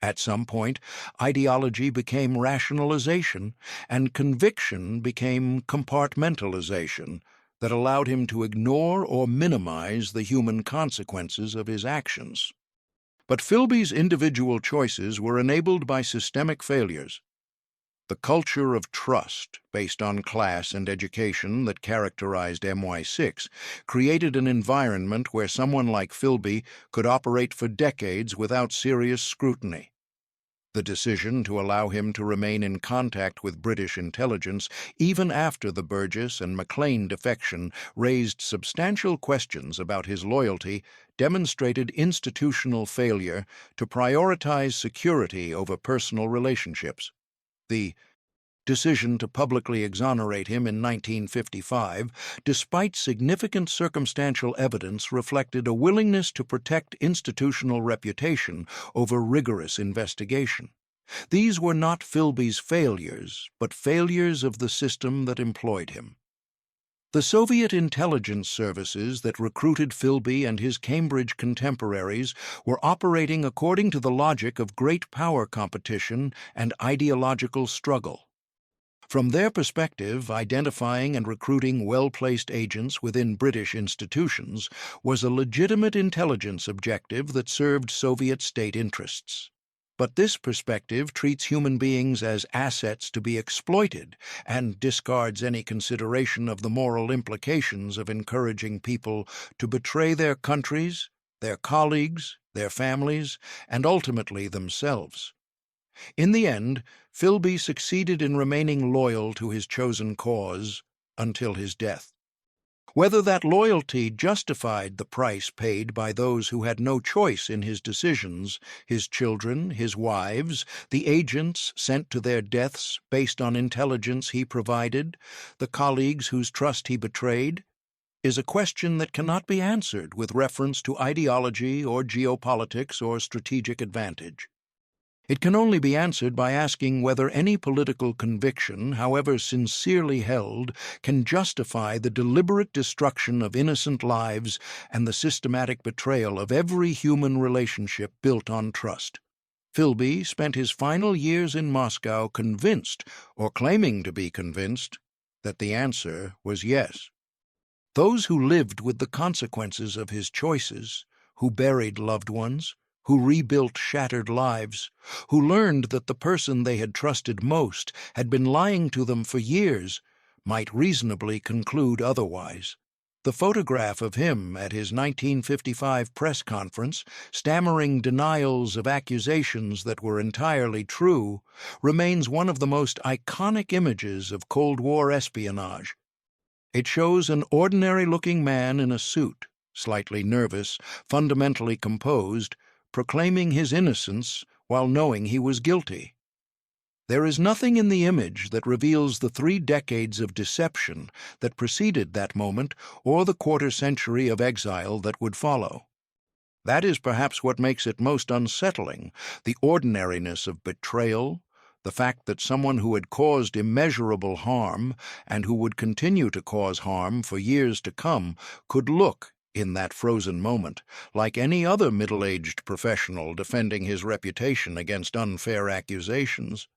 At some point, ideology became rationalization, and conviction became compartmentalization that allowed him to ignore or minimize the human consequences of his actions. But Philby's individual choices were enabled by systemic failures. The culture of trust, based on class and education, that characterized MI6 created an environment where someone like Philby could operate for decades without serious scrutiny. The decision to allow him to remain in contact with British intelligence even after the Burgess and Maclean defection raised substantial questions about his loyalty demonstrated institutional failure to prioritize security over personal relationships. The decision to publicly exonerate him in 1955, despite significant circumstantial evidence, reflected a willingness to protect institutional reputation over rigorous investigation. These were not Philby's failures, but failures of the system that employed him. The Soviet intelligence services that recruited Philby and his Cambridge contemporaries were operating according to the logic of great power competition and ideological struggle. From their perspective, identifying and recruiting well-placed agents within British institutions was a legitimate intelligence objective that served Soviet state interests. But this perspective treats human beings as assets to be exploited and discards any consideration of the moral implications of encouraging people to betray their countries, their colleagues, their families, and ultimately themselves. In the end, Philby succeeded in remaining loyal to his chosen cause until his death. Whether that loyalty justified the price paid by those who had no choice in his decisions, his children, his wives, the agents sent to their deaths based on intelligence he provided, the colleagues whose trust he betrayed, is a question that cannot be answered with reference to ideology or geopolitics or strategic advantage. It can only be answered by asking whether any political conviction, however sincerely held, can justify the deliberate destruction of innocent lives and the systematic betrayal of every human relationship built on trust. Philby spent his final years in Moscow convinced, or claiming to be convinced, that the answer was yes. Those who lived with the consequences of his choices, who buried loved ones, who rebuilt shattered lives, who learned that the person they had trusted most had been lying to them for years, might reasonably conclude otherwise. The photograph of him at his 1955 press conference, stammering denials of accusations that were entirely true, remains one of the most iconic images of Cold War espionage. It shows an ordinary-looking man in a suit, slightly nervous, fundamentally composed, proclaiming his innocence while knowing he was guilty. There is nothing in the image that reveals the 3 decades of deception that preceded that moment or the quarter-century of exile that would follow. That is perhaps what makes it most unsettling, the ordinariness of betrayal, the fact that someone who had caused immeasurable harm and who would continue to cause harm for years to come could look, in that frozen moment, like any other middle-aged professional defending his reputation against unfair accusations.